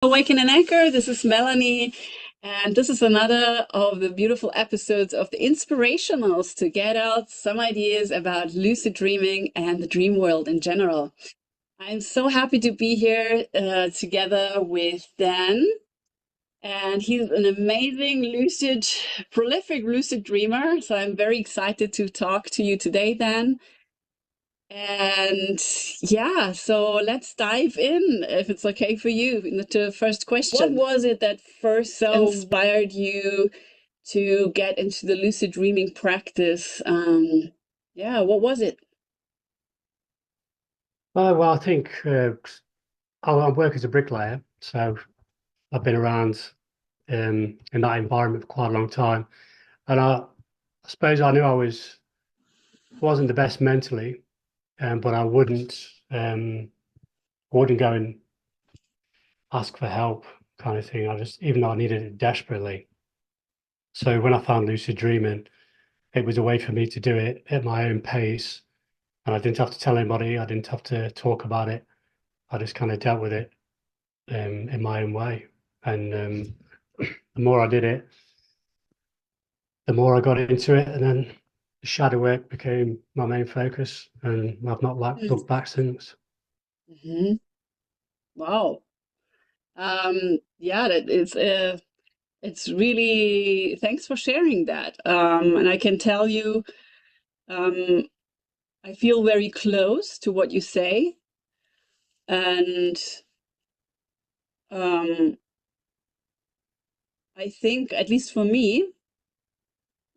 Awaken and Anchor. This is Melanie, and this is another of the beautiful episodes of the Inspirationals to get out some ideas about lucid dreaming and the dream world in general. I'm so happy to be here together with Dan, and he's an amazing prolific lucid dreamer. So I'm very excited to talk to you today, Dan. And yeah, so let's dive in, if it's okay for you, into the first question. What was it that first inspired you to get into the lucid dreaming practice? Yeah, what was it? Well, I think I work as a bricklayer, so I've been around in that environment for quite a long time, and I suppose I knew wasn't the best mentally, but I wouldn't go and ask for help, kind of thing. I just, even though I needed it desperately. So when I found lucid dreaming, it was a way for me to do it at my own pace, and I didn't have to tell anybody. I didn't have to talk about it. I just kind of dealt with it in my own way, and the more I did it, the more I got into it, and then the shadow work became my main focus, and I've not looked back since. Mm-hmm. Wow. Yeah, it's really, thanks for sharing that. And I can tell you, um, I feel very close to what you say. And um, I think, at least for me,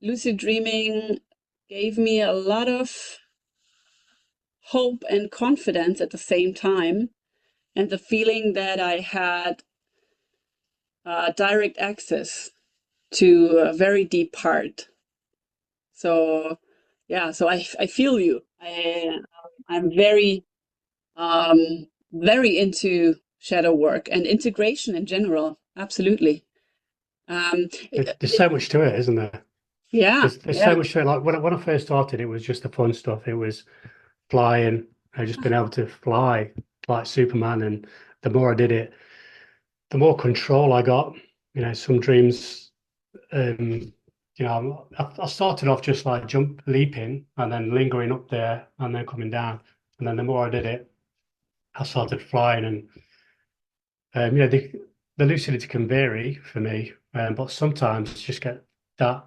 lucid dreaming gave me a lot of hope and confidence at the same time, and the feeling that I had direct access to a very deep part. So, yeah, so I feel you. I'm very into shadow work and integration in general. Absolutely. Um, There's so much to it, isn't there? yeah, There's so yeah. much to it. Like when I first started, it was just the fun stuff. It was flying. I just been able to fly like Superman, and the more I did it, the more control I got. Some dreams. Um, I started off just like leaping, and then lingering up there, and then coming down. And then the more I did it, I started flying, and the lucidity can vary for me, but sometimes just get that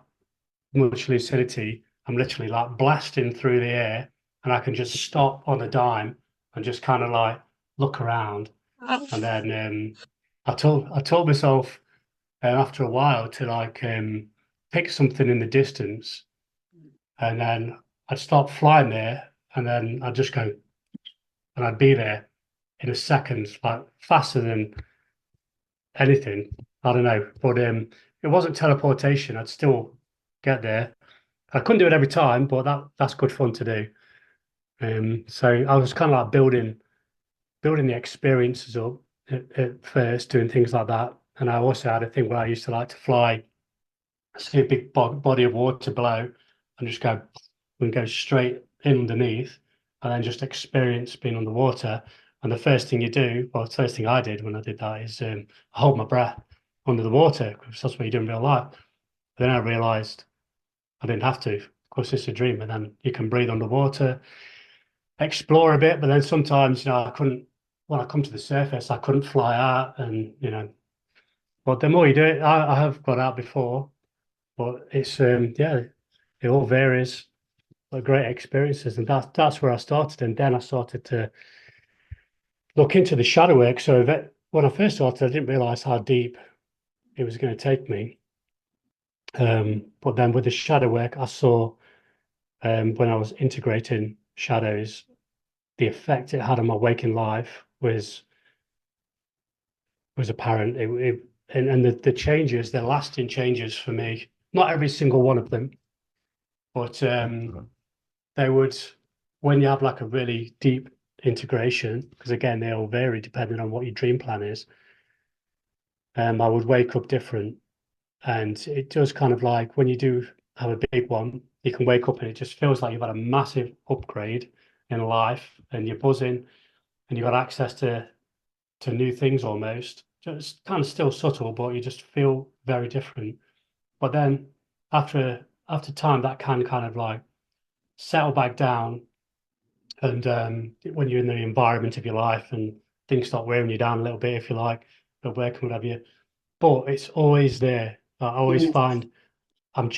much lucidity. I'm literally like blasting through the air, and I can just stop on a dime and just kind of like look around. And then I told myself after a while to like pick something in the distance, and then I'd start flying there, and then I'd just go, and I'd be there in a second, like faster than anything. I don't know, but it wasn't teleportation. I'd still get there. I couldn't do it every time, but that's good fun to do. So I was kind of like building the experiences up at first, doing things like that. And I also had a thing where I used to like to fly, see a big body of water below, and just go straight in underneath, and then just experience being underwater. And the first thing you do, well, the first thing I did when I did that is hold my breath under the water because that's what you do in real life. Then I realised I didn't have to. Of course, it's a dream, and then you can breathe underwater, explore a bit. But then sometimes, I couldn't. When I come to the surface, I couldn't fly out, and But the more you do it, I have got out before, but it's yeah, it all varies. But great experiences, and that's where I started, and then I started to look into the shadow work. So that when I first started, I didn't realize how deep it was going to take me. But then with the shadow work, I saw when I was integrating shadows, the effect it had on my waking life was apparent. And the changes, the lasting changes for me, not every single one of them, but they would, when you have like a really deep integration, because again, they all vary depending on what your dream plan is. I would wake up different. And it does kind of like when you do have a big one, you can wake up and it just feels like you've had a massive upgrade in life and you're buzzing and you've got access to new things almost. So it's kind of still subtle, but you just feel very different. But then after time, that can kind of like settle back down, and when you're in the environment of your life and things start wearing you down a little bit, if you like, at work and whatever you, but it's always there. I always Yes. find I'm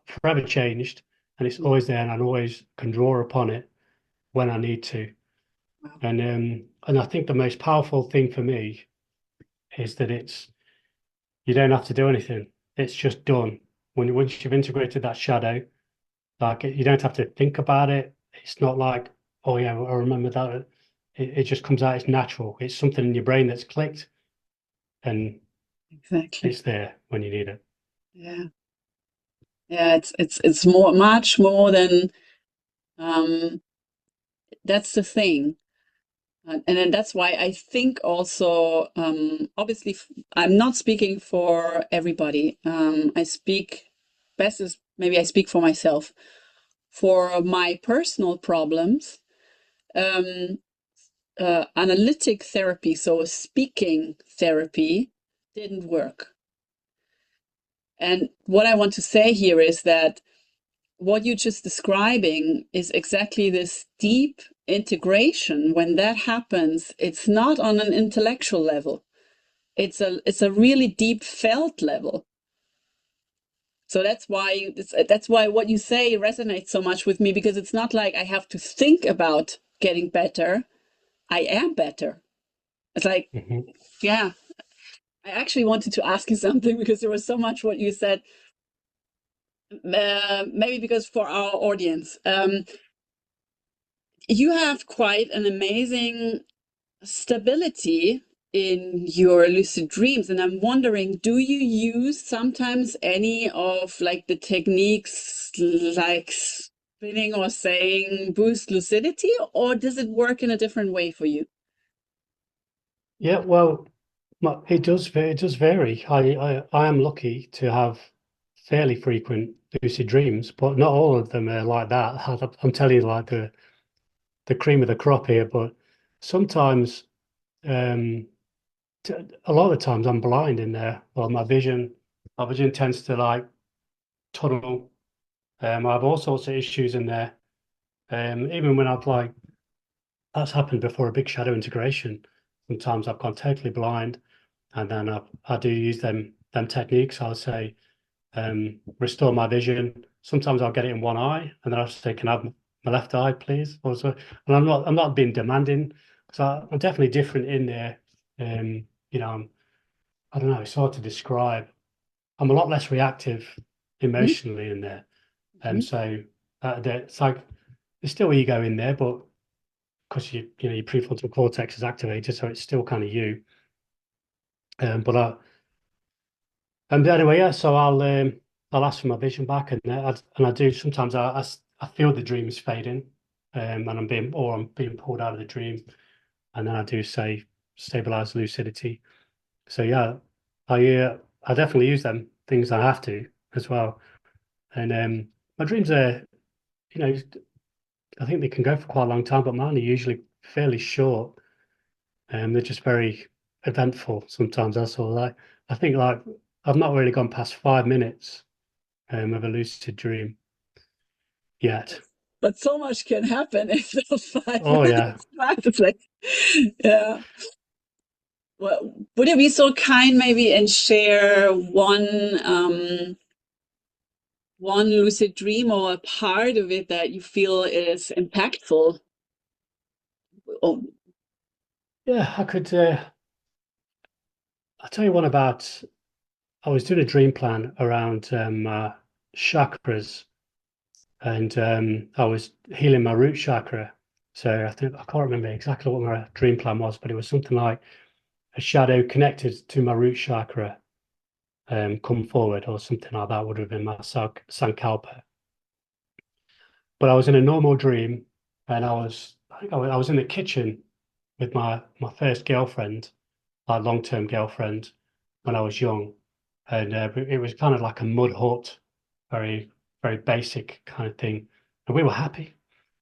forever changed, and it's always there, and I always can draw upon it when I need to. Wow. And I think the most powerful thing for me is that it's you don't have to do anything. It's just done. Once you've integrated that shadow, like you don't have to think about it. It's not like, oh yeah, I remember that. It just comes out. It's natural. It's something in your brain that's clicked, and Exactly. it's there when you need it. Yeah. Yeah. It's more, much more than, um, that's the thing. And then that's why I think also, obviously, I'm not speaking for everybody. I speak best as maybe I speak for myself. For my personal problems, um, analytic therapy, so speaking therapy, didn't work. And what I want to say here is that what you're just describing is exactly this deep integration. When that happens, it's not on an intellectual level. It's a really deep felt level. So that's why what you say resonates so much with me, because it's not like I have to think about getting better. I am better. It's like, Mhm. yeah, I actually wanted to ask you something because there was so much what you said. Maybe because for our audience, you have quite an amazing stability in your lucid dreams, and I'm wondering, do you use sometimes any of like the techniques like spinning or saying boost lucidity, or does it work in a different way for you? Yeah, well, it does vary. I am lucky to have fairly frequent lucid dreams, but not all of them are like that. I'm telling you, like the cream of the crop here. But sometimes, um, a lot of the times, I'm blind in there. Well, my vision tends to like tunnel. I have all sorts of issues in there. Even when I've like that's happened before a big shadow integration. Sometimes I've gone totally blind, and then I do use them techniques. I'll say restore my vision. Sometimes I'll get it in one eye, and then I'll say, "Can I have my left eye, please?" Also, and I'm not being demanding because I'm definitely different in there. You know, I don't know. It's hard to describe. I'm a lot less reactive emotionally in there, and Mhm. so it's like there's still ego in there, but because you know your prefrontal cortex is activated, so it's still kind of you. But and anyway, yeah. So I'll ask for my vision back, and I do sometimes I feel the dream is fading, and I'm being pulled out of the dream, and then I do say stabilize lucidity. So yeah, I definitely use them things I have to as well, and my dreams are you know I think they can go for quite a long time, but mine are usually fairly short. They're just very eventful sometimes. That's all. I think like I've not really gone past 5 minutes of a lucid dream yet. But so much can happen in those five Oh yeah, minutes. Right? It's like, yeah. Well, would you be so kind maybe and share one lucid dream or a part of it that you feel is impactful? Oh, yeah. I could. I'll tell you one about. I was doing a dream plan around chakras, and I was healing my root chakra. So I can't remember exactly what my dream plan was, but it was something like a shadow connected to my root chakra come forward, or something like that would have been my sankalpa. But I was in a normal dream, and I was in the kitchen with my first girlfriend, my long term girlfriend, when I was young, and it was kind of like a mud hut, very basic kind of thing, and we were happy.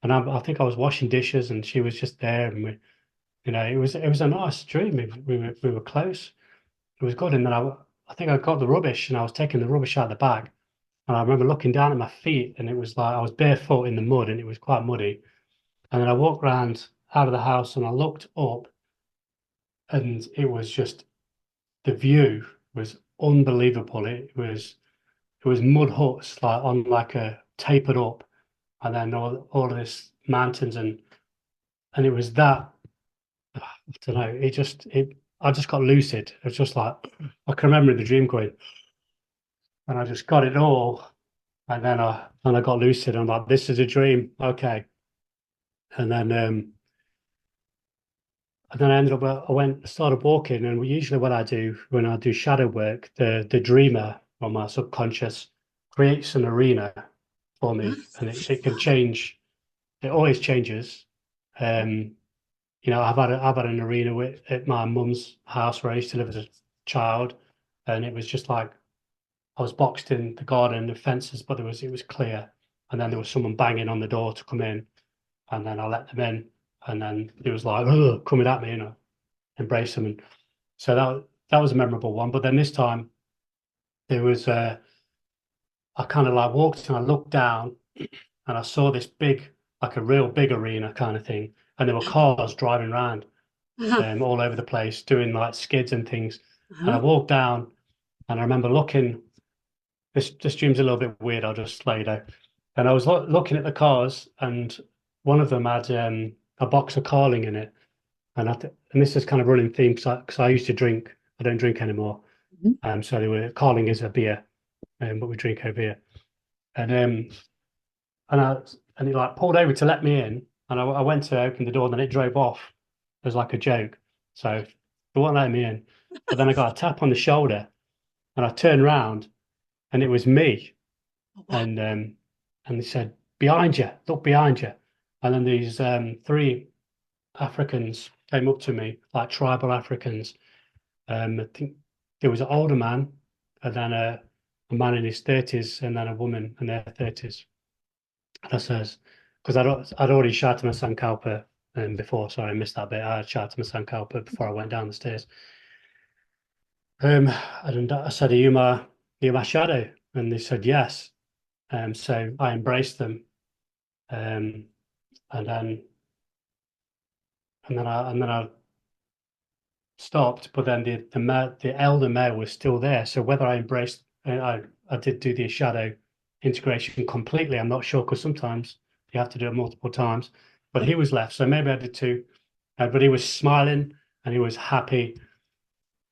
And I think I was washing dishes, and she was just there, and it was a nice dream. We were close, was good. And then I think I got the rubbish and I was taking the rubbish out of the bag. And I remember looking down at my feet and it was like I was barefoot in the mud and it was quite muddy. And then I walked around out of the house and I looked up and it was just the view was unbelievable. It was mud huts like on like a tapered up and then all of this mountains and it was that I don't know, it I just got lucid. It was just like I can remember in the dream going and I just got it all and I got lucid. I'm like, this is a dream. Okay. And then I ended up, started walking. And usually, what I do when I do shadow work, the dreamer or my subconscious creates an arena for Huh? me, and it can change. It always changes. Um, I've had an arena at my mum's house where I used to live as a child, and it was just like I was boxed in the garden of fences, but it was clear, and then there was someone banging on the door to come in, and then I let them in, and then it was like coming at me, embrace them, and so that was a memorable one. But then this time there was I kind of like walked and I looked down and I saw this big, like a real big arena kind of thing, and there were cars driving around Uh-huh. all over the place doing like skids and things, and I Uh-huh. walked down and I remember looking. This dream's a little bit weird. I'll just lay it out. And I was looking at the cars, and one of them had a box of Carling in it. And this is kind of running theme because I used to drink. I don't drink anymore. Mhm. So they were Carling is a beer, but we drink over here. And and I and it like pulled over to let me in, and I went to open the door, and then it drove off as like a joke. So it wouldn't let me in. But then I got a tap on the shoulder, and I turned around, and it was me. Oh, wow. And they said, "Behind you, look behind you." And then these three Africans came up to me, like tribal Africans. I think there was an older man, and then a man in his 30s, and then a woman in their 30s. And I says, because I'd already shouted my Sankalpa before, sorry, I missed that bit. I had shouted my Sankalpa before I went down the stairs. And I said, are you my shadow? And they said, yes. So I embraced them. Um, and then and then I stopped, but then the elder male was still there. So whether I embraced, I did do the shadow integration completely. I'm not sure because sometimes you have to do it multiple times. But he was left, so maybe I did too. But he was smiling and he was happy.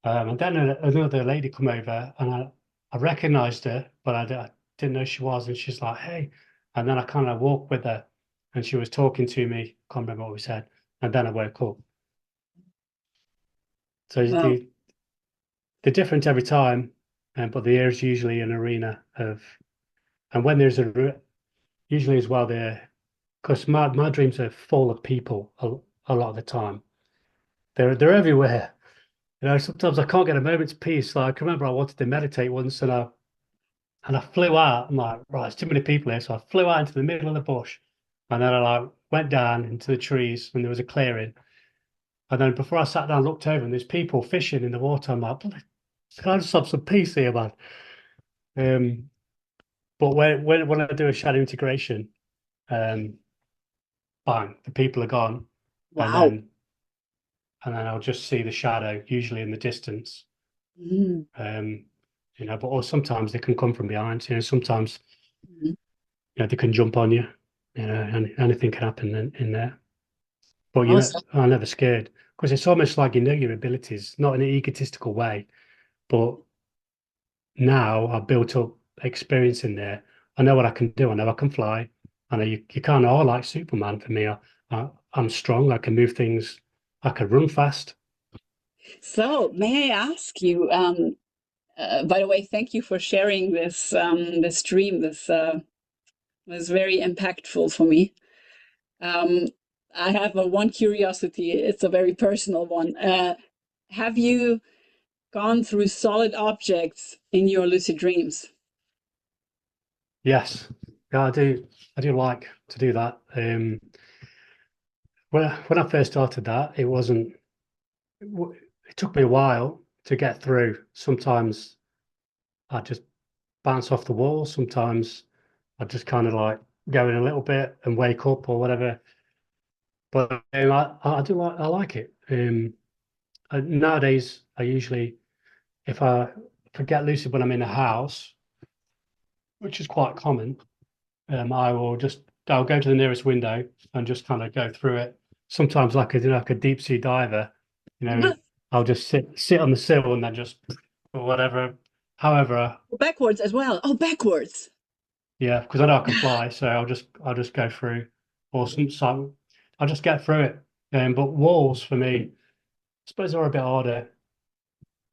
And then another lady come over, and I recognized her, but I didn't know who she was. And she's like, "Hey," and then I kind of walked with her, and she was talking to me. Can't remember what we said. And then I woke up. So Well, they're different every time, but there is usually an arena of, and when there's usually as well there, because my dreams are full of people a lot of the time. They're everywhere. Sometimes I can't get a moment's peace. Like I remember I wanted to meditate once, and I flew out. I'm like, right, there's too many people here, so I flew out into the middle of the bush, and then I like went down into the trees, and there was a clearing. And then before I sat down, looked over, and there's people fishing in the water. I'm like, can I just have some peace here, man? Um, But when I do a shadow integration, um, bang, the people are gone, and wow. then I'll just see the shadow, usually in the distance. Mhm. Um, but or sometimes they can come from behind. Sometimes Mhm. they can jump on you. And anything can happen in there. But Awesome. I'm never scared because it's almost like you know your abilities, not in an egotistical way, but now I've built up experience in there. I know what I can do. I know I can fly. I know you kind of are like Superman for me. I'm strong. I can move things. I can run fast. So, may I ask you, by the way, thank you for sharing this dream. This was very impactful for me. Um, I have one curiosity. It's a very personal one. Have you gone through solid objects in your lucid dreams? Yes, yeah, I do. I do like to do that. When I first started that, it wasn't. It took me a while to get through. Sometimes I just bounce off the wall. Sometimes I just kind of like go in a little bit and wake up or whatever. But I do like I like it. Nowadays, I usually if I get lucid when I'm in a house, which is quite common, I'll go to the nearest window and just kind of go through it. Sometimes like a deep sea diver, you know, I'll just sit on the sill and then just or whatever, however, Backwards as well. Oh, backwards. yeah, because I know I can fly, so I'll just go through, or some I'll just get through it. But walls for me, I suppose are a bit harder.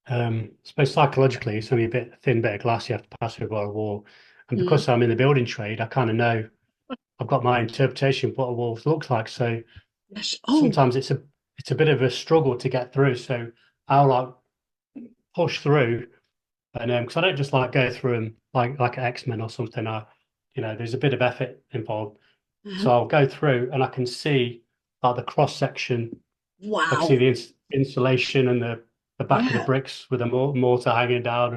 I suppose psychologically, it's only a thin bit of glass you have to pass through by a wall, and Mm. because I'm in the building trade, I kind of know I've got my interpretation of what a wall looks like. So Yes. Oh, sometimes it's a bit of a struggle to get through. So I'll like push through, and because I don't just like go through them like X-Men or something. There's a bit of effort involved. uh-huh. So I'll go through, and I can see like the cross section. I can see Wow. the insulation and the back of the Yeah. bricks with the mortar hanging down,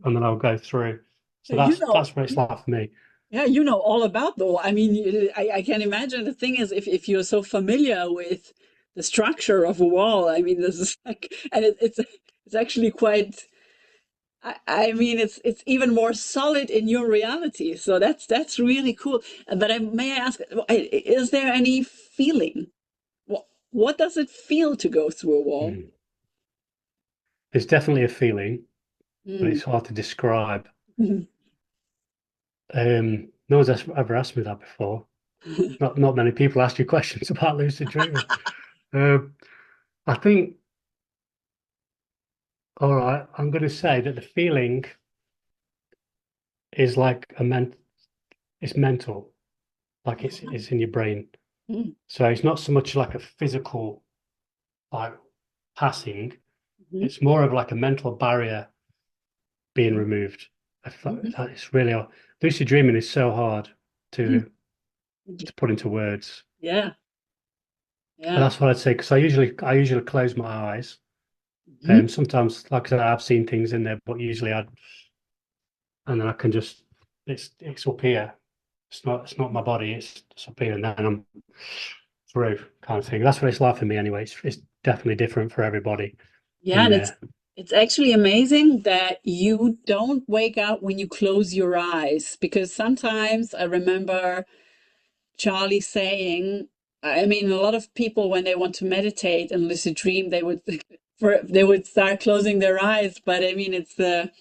and then I'll go through. So You that's know, that's what it's like for me. yeah, you know all about the. I mean, I can imagine the thing is if you're so familiar with the structure of a wall, I mean, this is like, and it's actually quite. I mean, it's even more solid in your reality. So that's really cool. But may I ask, is there any feeling? What does it feel to go through a wall? Mm. There's definitely a feeling, but Mm. it's hard to describe. No one's ever asked me that before. Not many people ask you questions about lucid dreaming. Um, I think, all right, I'm going to say that the feeling is like it's mental, like it's in your brain. Mm. So it's not so much like a physical like passing. Mhm. It's more of like a mental barrier being removed. I thought Mhm. it's really lucid dreaming is so hard Mhm. to to put into words. Yeah, But yeah. that's what I'd say because I usually close my eyes. Mhm. Sometimes, like I said, I've seen things in there, but usually and then I can just it's up here. It's not my body. It's up here, and then I'm through kind of thing. That's what it's like for me anyway. It's definitely different for everybody Yeah, in and there. it's actually amazing that you don't wake up when you close your eyes because sometimes I remember Charlie saying, I mean, a lot of people when they want to meditate and lucid dream, they would start closing their eyes, but I mean, it's the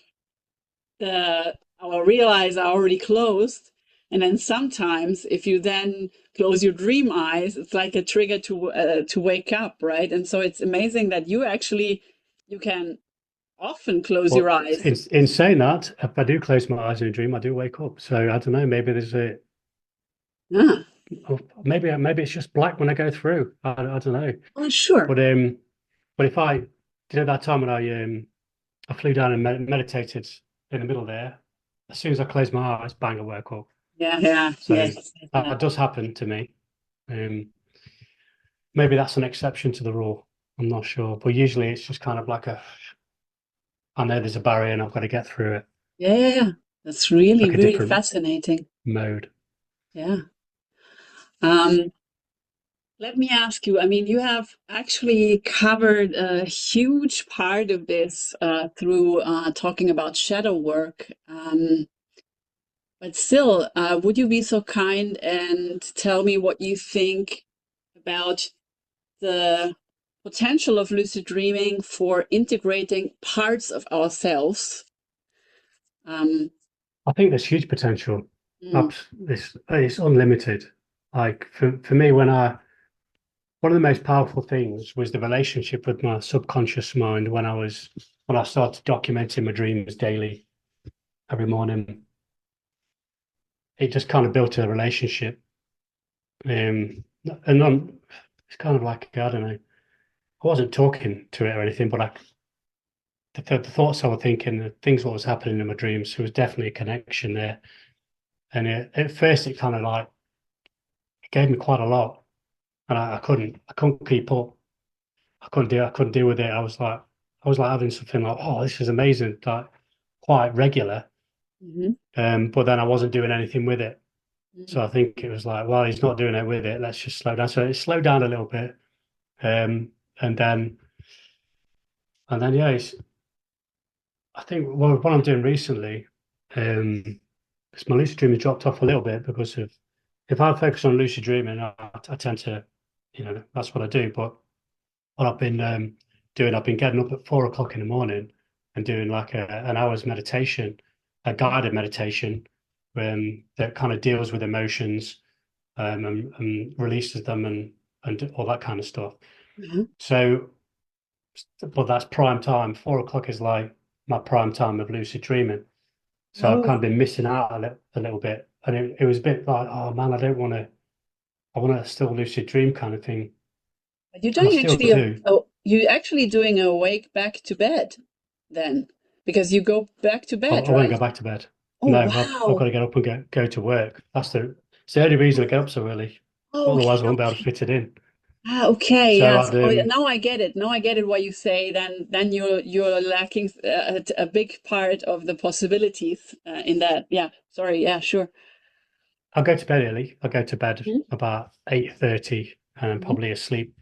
our real eyes are already closed. And then sometimes if you then close your dream eyes, it's like a trigger to wake up, right? And so it's amazing that you can often close your But eyes. in saying that, if I do close my eyes in a dream, I do wake up. So I don't know. Maybe there's a Ah, maybe it's just black when I go through. I don't know. oh, sure. But if that time when I flew down and meditated in the middle there, as soon as I closed my eyes, bang, I woke up. Yeah, yeah, So yes. that does happen to me. Um, maybe that's an exception to the rule. I'm not sure, but usually it's just kind of like I know there's a barrier and I've got to get through it. Yeah, yeah, yeah. That's It's really, like a really different fascinating. mode. Yeah. Um, Let me ask you, I mean, you have actually covered a huge part of this through talking about shadow work. But still, would you be so kind and tell me what you think about the potential of lucid dreaming for integrating parts of ourselves? Um, I think there's huge potential. mm, Perhaps it's unlimited. Like for me, one of the most powerful things was the relationship with my subconscious mind when I started documenting my dreams daily every morning. It just kind of built a relationship. And it's kind of like I don't know. I wasn't talking to it or anything, but the thoughts I was thinking, the things what was happening in my dreams, there was definitely a connection there. And at first, it kind of like it gave me quite a lot, and I couldn't keep up. I couldn't deal with it. I was like, I was like having something like, oh, this is amazing, like quite regular. Hmm. But then I wasn't doing anything with it. Hmm. So I think it was like, well, he's not doing it with it. Let's just slow down. So it slowed down a little bit. Um, and then yeah, I think what I'm doing recently, because my lucid dreaming dropped off a little bit because of if I focus on lucid dreaming, I tend to, that's what I do. But what I've been doing, I've been getting up at 4 o'clock in the morning and doing like an hour's meditation, a guided meditation, that kind of deals with emotions, and releases them and all that kind of stuff. Hmm. So, but that's prime time. 4 o'clock is like my prime time of lucid dreaming. So I've kind of Oh, been missing out a little bit, and it was a bit like, oh man, I don't want to. I want to still lucid dream kind of thing, but you and I don't still usually, do. oh, you actually doing a wake back to bed then, because you go back to I bed, won't go right? back to bed. Oh, No, I've got wow. to get up and go to work. It's the only reason I get up so early. Oh, okay, Otherwise, I won't be able to okay. fit it in. Ah, okay, So yes. I'd Oh, yeah, now I get it. Now I get it. What you say, then you're lacking a big part of the possibilities in that. Yeah. Sorry. Yeah. Sure. I'll go to bed early. I'll go to bed Hmm. about 8:30 and I'm Hmm. probably asleep.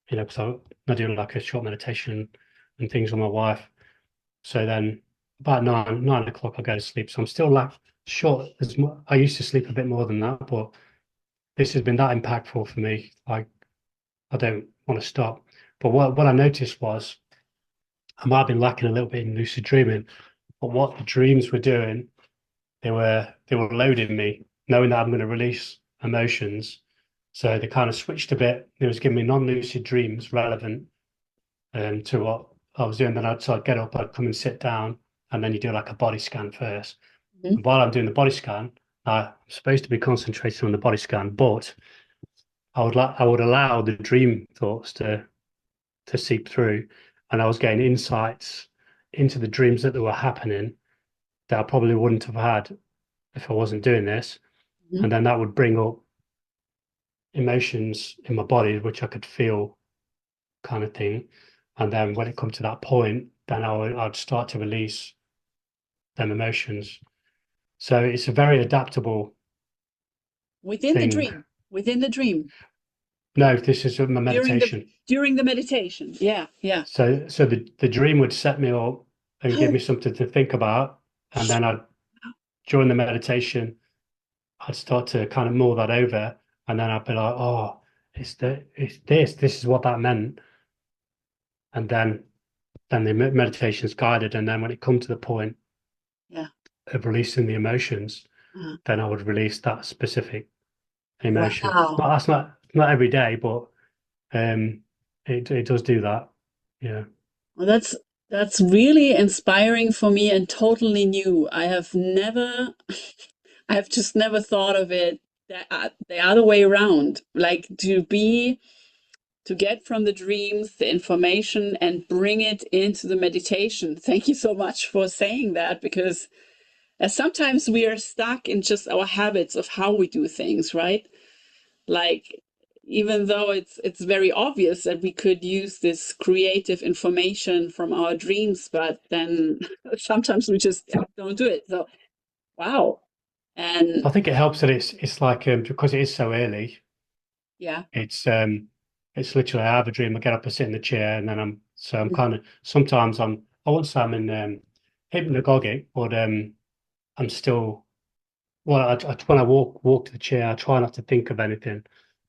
Because I do like a short meditation and things with my wife. So then about 9 o'clock I go to sleep. So I'm still like short. I used to sleep a bit more than that, but this has been that impactful for me. Like I don't want to stop. But what I noticed was I might have been lacking a little bit in lucid dreaming, but what the dreams were doing, they were loading me, knowing that I'm going to release emotions. So they kind of switched a bit. It was giving me non-lucid dreams relevant to what I was doing. Then I'd get up, I'd come and sit down, and then you do like a body scan first. Hmm. And while I'm doing the body scan, I'm supposed to be concentrating on the body scan, but I would allow the dream thoughts to seep through, and I was getting insights into the dreams that were happening that I probably wouldn't have had if I wasn't doing this. Hmm. And then that would bring up emotions in my body, which I could feel, kind of thing. And then when it come to that point, then I'd start to release them emotions. So it's a very adaptable Within the thing. dream. Within the dream. No, this is my During the meditation. during the meditation. Yeah. Yeah. So the dream would set me up and give me Oh. something to think about, and then I'd during the meditation I'd start to kind of mull that over, and then I'd be like, oh, it's this is what that meant, and then the meditation's guided, and then when it come to the point Yeah. of releasing the emotions, Uh, then I would release that specific emotion. wow. Not every day, but it does do that. Yeah. Well, that's really inspiring for me and totally new. I have never, I have just never thought of it the other way around. Like to get from the dreams the information and bring it into the meditation. Thank you so much for saying that because sometimes we are stuck in just our habits of how we do things, right? Like even though it's very obvious that we could use this creative information from our dreams, but then sometimes we just don't do it. So wow. And I think it helps that it's like because it is so early, yeah. it's um it's literally I have a dream, I get up, I sit in the chair, and then I'm Mhm. kind of sometimes I won't say I'm in hypnagogic, but I'm still when I walk to the chair, I try not to think of anything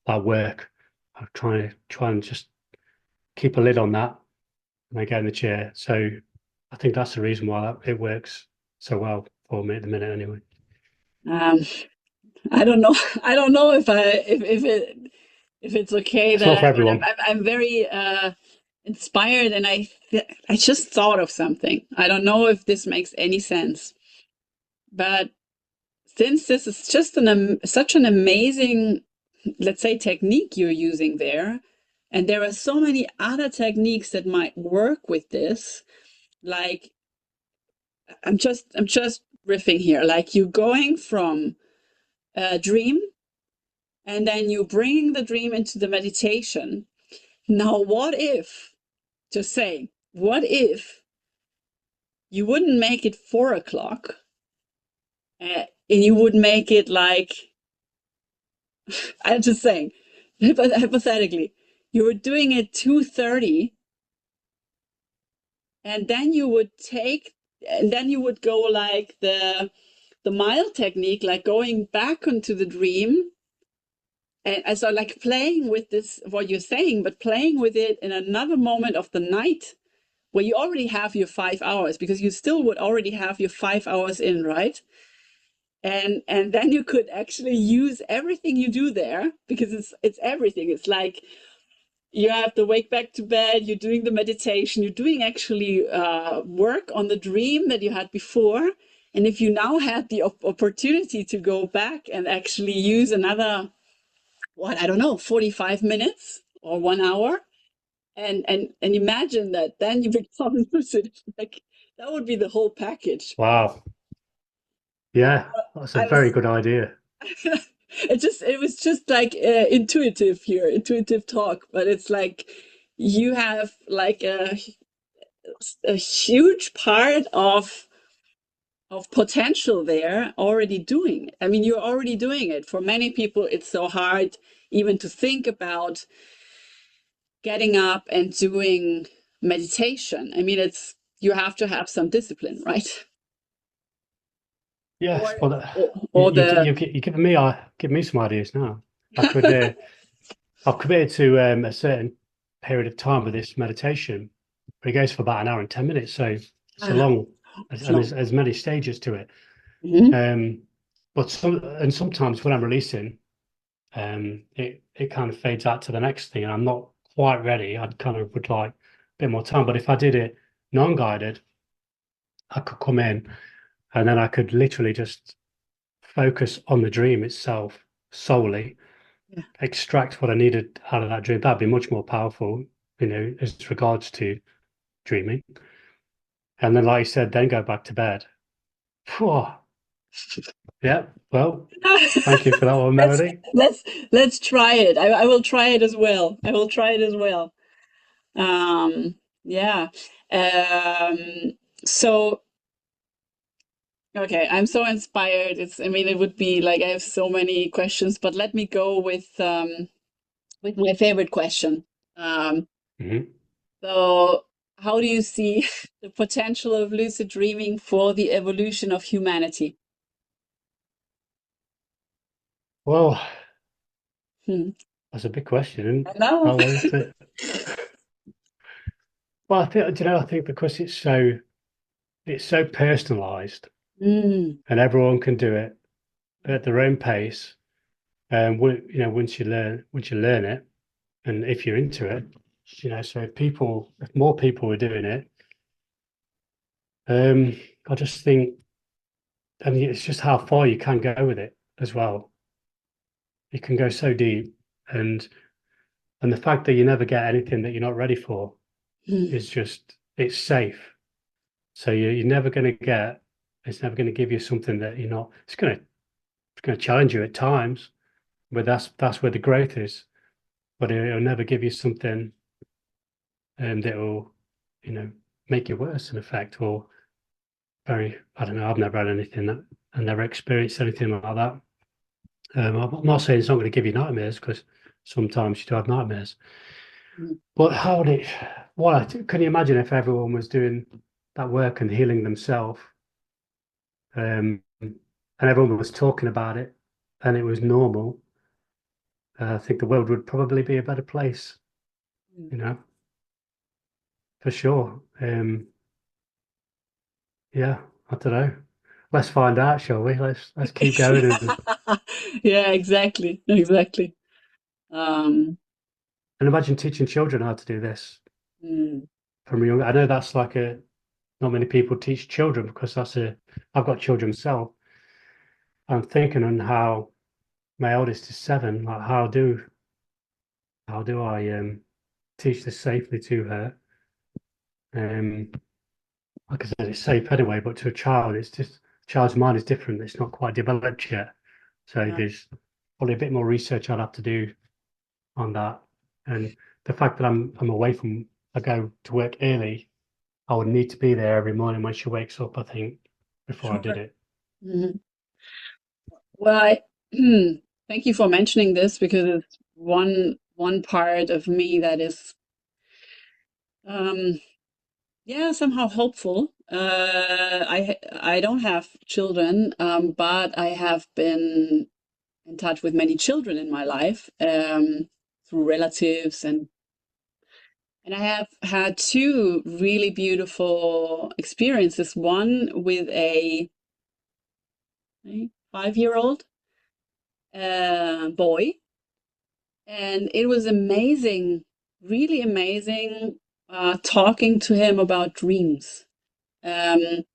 like work. I try and just keep a lid on that when I get in the chair. So I think that's the reason why it works so well for me at the minute anyway. um I don't know. I don't know if it's okay It's that not for but everyone. I'm very inspired, and I just thought of something. I don't know if this makes any sense, but since this is just such an amazing, let's say, technique you're using there, and there are so many other techniques that might work with this, like I'm just riffing here, like you going from a dream and then you bringing the dream into the meditation. Now, what if, just say, what if you wouldn't make it 4 o'clock, and you would make it like, I'm just saying, hypothetically, you were doing it 2:30, and then you would take, and then you would go like the mile technique, like going back into the dream. And so like playing with this, what you're saying, but playing with it in another moment of the night where you already have your 5 hours, because you still would already have your 5 hours in, right? And then you could actually use everything you do there, because it's everything. It's like you have to wake back to bed, you're doing the meditation, you're doing actually work on the dream that you had before. And if you now had the opportunity to go back and actually use another, what, I don't know, 45 minutes or 1 hour, and imagine that then you become lucid, like that would be the whole package. Wow. Yeah, that's a I very was good idea. it was just like intuitive here, intuitive talk, but it's like you have like a huge part of potential there already doing it. I mean, you're already doing it. For many people, it's so hard even to think about getting up and doing meditation. I mean, it's, you have to have some discipline, right? Or Yes, well, or the you've given me some ideas now. I could I've committed to a certain period of time with this meditation. It goes for about an hour and 10 minutes, so it's a ah, long, it's and long. there's many stages to it. Mhm. Um, but sometimes when I'm releasing, it kind of fades out to the next thing, and I'm not quite ready. I'd kind of would like a bit more time. But if I did it non-guided, I could come in and then I could literally just focus on the dream itself solely, Yeah. extract what I needed out of that dream. That'd be much more powerful, as regards to dreaming. And then, like you said, then go back to bed. Phew. Yeah. Well, thank you for that one, let's Melody. let's let's try it. I will try it as well. I will try it as well. Yeah. Um, so okay, I'm so inspired. It's, I mean, it would be like I have so many questions, but let me go with my favorite question. Um, Mhm. so how do you see the potential of lucid dreaming for the evolution of humanity? Well, Hmm. that's a big question, I isn't know. that one, isn't it? Well, I think, I think because it's so personalized Mm, and everyone can do it at their own pace. And once you learn it, and if you're into it, so if more people were doing it, um, I just think, I mean, it's just how far you can go with it as well. You can go so deep, and the fact that you never get anything that you're not ready for mm, is just, it's safe. So you're never going to get, it's never going to give you something that you're not. It's going to challenge you at times, but that's where the growth is. But it'll never give you something that will, you know, make you worse in effect, or very, I don't know. I've never had anything that, I never experienced anything like that. I'm not saying it's not going to give you nightmares, because sometimes you do have nightmares. mm, But how would it? What can you imagine if everyone was doing that work and healing themselves, and everyone was talking about it, and it was normal? I think the world would probably be a better place, mm. you know, for sure. Yeah, I don't know. Let's find out, shall we? Let's keep going Yeah, exactly, exactly. Um, and imagine teaching children how to do this mm, from young. I know that's like a not many people teach children, because that's a I've got children myself. I'm thinking on how my eldest is 7. Like how do I teach this safely to her? Um, like I said, it's safe anyway, but to a child, it's just a child's mind is different. It's not quite developed yet, so yeah, there's probably a bit more research I'd have to do on that. And the fact that I'm away from, I go to work early, I would need to be there every morning when she wakes up, I think, before I did Sure. it. Mhm. Well, thank you for mentioning this because it's one part of me that is um yeah, somehow hopeful. I don't have children, but I have been in touch with many children in my life, through relatives, and I have had two really beautiful experiences. One with a 5-year-old boy, and it was amazing, really amazing, talking to him about dreams. Um,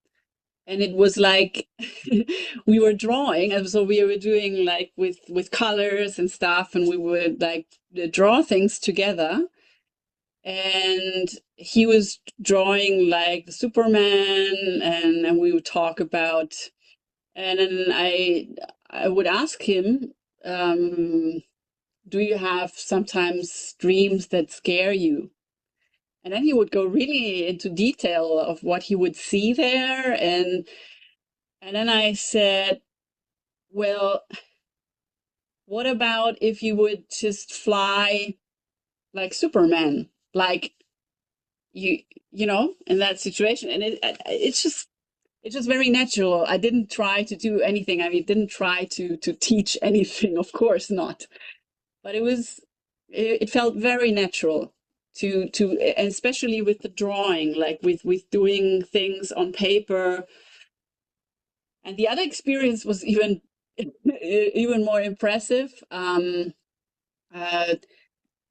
and it was like we were drawing, and so we were doing like with colors and stuff, and we would like draw things together. And he was drawing like the Superman, and we would talk about, and then I would ask him, um, do you have sometimes dreams that scare you? And then he would go really into detail of what he would see there, and then I said, well, what about if you would just fly like Superman, like you you know, in that situation? And it's just very natural. I didn't try to do anything. I mean, didn't try to teach anything, of course not. But it felt very natural to and especially with the drawing, like with doing things on paper. And the other experience was even even more impressive. Uh,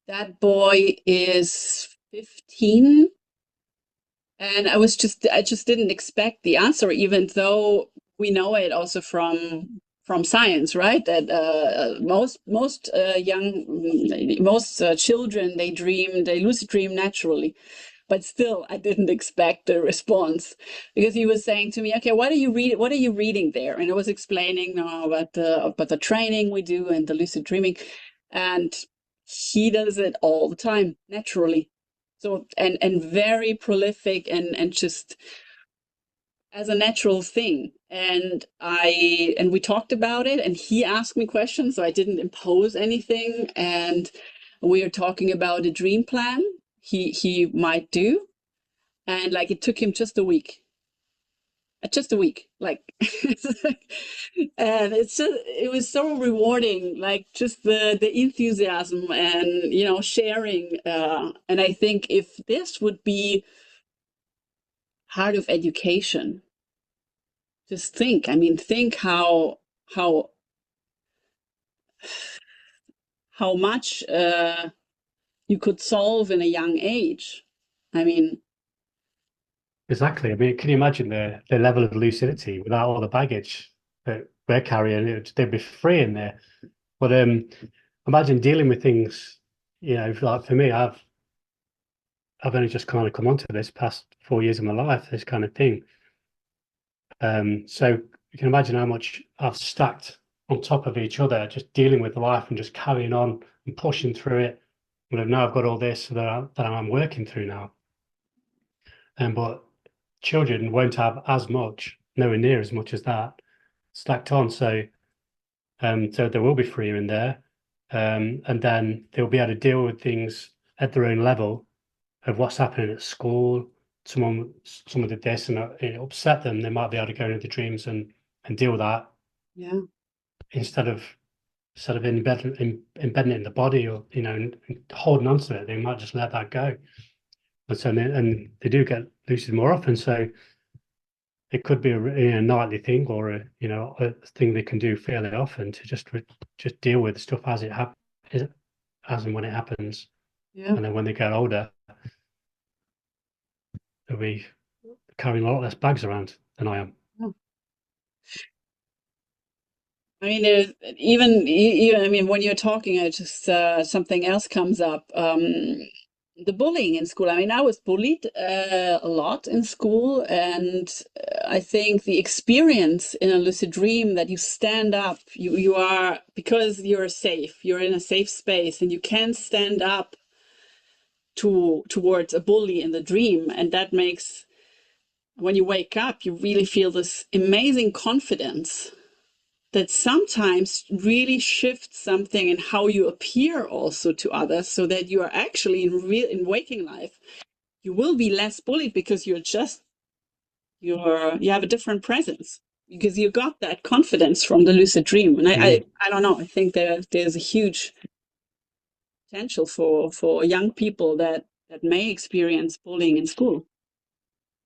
that boy is 15, and I just didn't expect the answer, even though we know it also from science, right? That most children, they lucid dream naturally. But still, I didn't expect the response, because he was saying to me, "Okay, what are you reading there?" And I was explaining, no, about the training we do and the lucid dreaming, and he does it all the time naturally. So and very prolific, and just as a natural thing. And we talked about it, and he asked me questions, so I didn't impose anything. And we are talking about a dream plan he might do, and like it took him just a week, like, and it was so rewarding, like just the enthusiasm, and sharing. And I think if this would be part of education, just think, I mean, think how how much you could solve in a young age. I mean, Exactly. I mean, can you imagine the level of lucidity without all the baggage that we're carrying? They'd be free in there. But imagine dealing with things, like for me, I've only just kind of come onto this past 4 years of my life, this kind of thing. So you can imagine how much I've stacked on top of each other, just dealing with life and just carrying on and pushing through it. Now I've got all this that I'm working through now. But children won't have as much, nowhere near as much as that stacked on. So they will be freer in there, and then they'll be able to deal with things at their own level of what's happening at school. Someone did this and it upset them. They might be able to go into the dreams and deal with that yeah, instead of embedding it in the body, or and holding on to it. They might just let that go. And they do get lucid more often. So it could be a nightly thing, or a thing they can do fairly often to just deal with stuff as it happens, as and when it happens. yeah. And then when they get older, they'll be carrying a lot less bags around than I am. Yeah. I mean, there's even I mean, when you're talking, I just something else comes up. The bullying in school. I mean, I was bullied a lot in school, and I think the experience in a lucid dream, that you stand up, you are, because you're safe, you're in a safe space, and you can stand up towards a bully in the dream, and that makes when you wake up, you really feel this amazing confidence that sometimes really shifts something in how you appear also to others, so that you are actually in waking life, you will be less bullied because you have a different presence because you got that confidence from the lucid dream. And Mm. I don't know, I think there's a huge potential for young people that may experience bullying in school.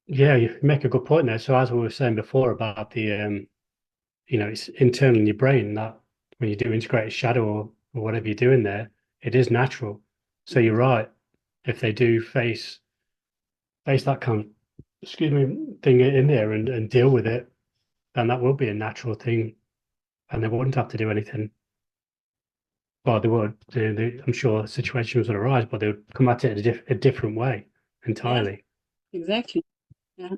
Yeah, you make a good point there. So as we were saying before about the it's internal in your brain that when you do integrated shadow or whatever you're doing there, it is natural. So you're right. If they do face that kind of, excuse me, thing in there and deal with it, then that will be a natural thing, and they wouldn't have to do anything. Well, they would. I'm sure situations would arise, but they would come at it a different way Yeah, entirely. exactly. Yeah.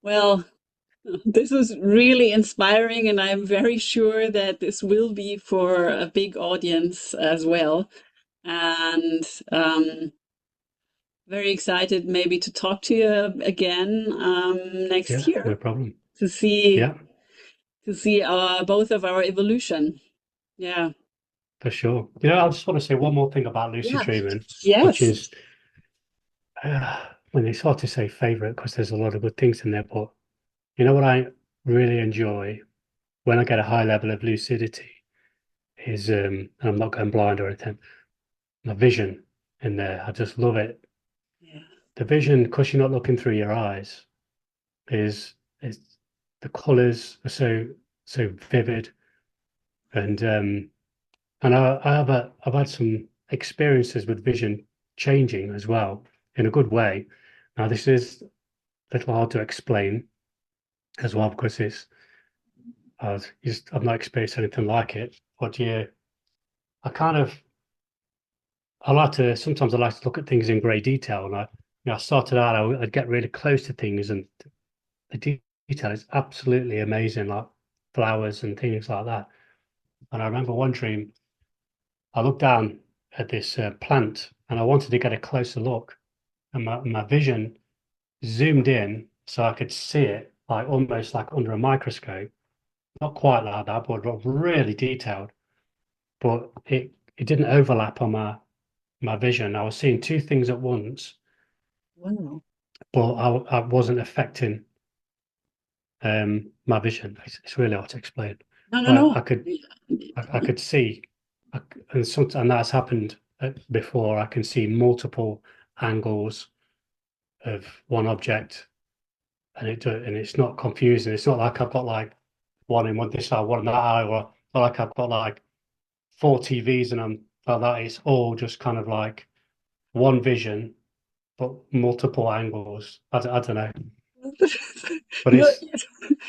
Well, this is really inspiring, and I'm very sure that this will be for a big audience as well. And very excited maybe to talk to you again next Yeah, no year problem. to see Yeah, our both of our evolution. Yeah. for sure. I just want to say one more thing about lucid Yeah. dreaming, which Yes. is when it's hard to say favorite because there's a lot of good things in there, but you know what I really enjoy when I get a high level of lucidity is, and I'm not going blind or anything, my vision in there. I just love it. Yeah. The vision, because you're not looking through your eyes, is the colours are so vivid, and I've had some experiences with vision changing as well in a good way. Now this is a little hard to explain as well because I've not experienced anything like it. But yeah, I kind of I like to sometimes I like to look at things in great detail, and I started out I'd get really close to things, and the detail is absolutely amazing, like flowers and things like that. And I remember one dream, I looked down at this plant, and I wanted to get a closer look, and my vision zoomed in so I could see it like almost like under a microscope, not quite like that, but really detailed. But it didn't overlap on my vision. I was seeing two things at once, Wow. but I wasn't affecting my vision. It's really hard to explain, No, no, but no. I could see, and that's happened before. I can see multiple angles of one object, and it's not confusing. It's not like I've got like one in one this side, one in that eye, or like I've got like four TVs and I'm like that. It's all just kind of like one vision, but multiple angles. I don't know, but You're it's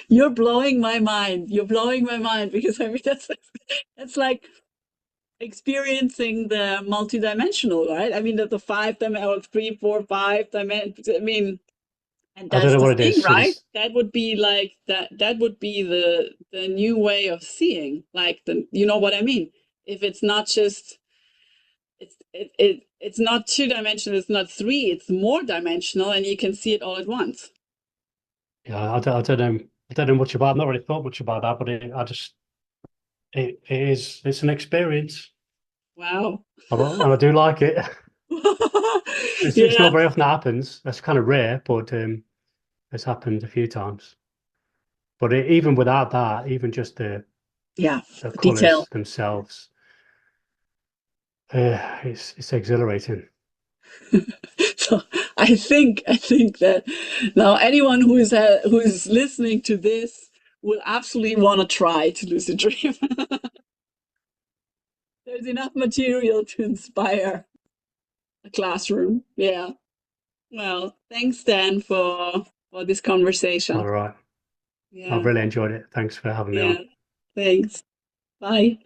you're blowing my mind. You're blowing my mind because I mean that's like experiencing the multidimensional, right? I mean the five or three, four, five dimensions. I mean, and I don't that's know the what it thing, is. right? That would be like that would be the new way of seeing. Like the you know what I mean? If it's not just it's not two dimensional, it's not three, it's more dimensional and you can see it all at once. Yeah, I don't know. I don't know much about. I've not really thought much about that, but it is. It's an experience, Wow. and I do like it. It's Yeah. not very often that happens. That's kind of rare, but it's happened a few times. But even without that, even just Yeah. the Detail. colors themselves, it's exhilarating. So I think that now anyone who is listening to this will absolutely want to try to lucid dream. There's enough material to inspire a classroom. Yeah. Well, thanks, Dan, for this All conversation. right, I've Yeah. really enjoyed it. Thanks for having me Yeah. on. Thanks. Bye.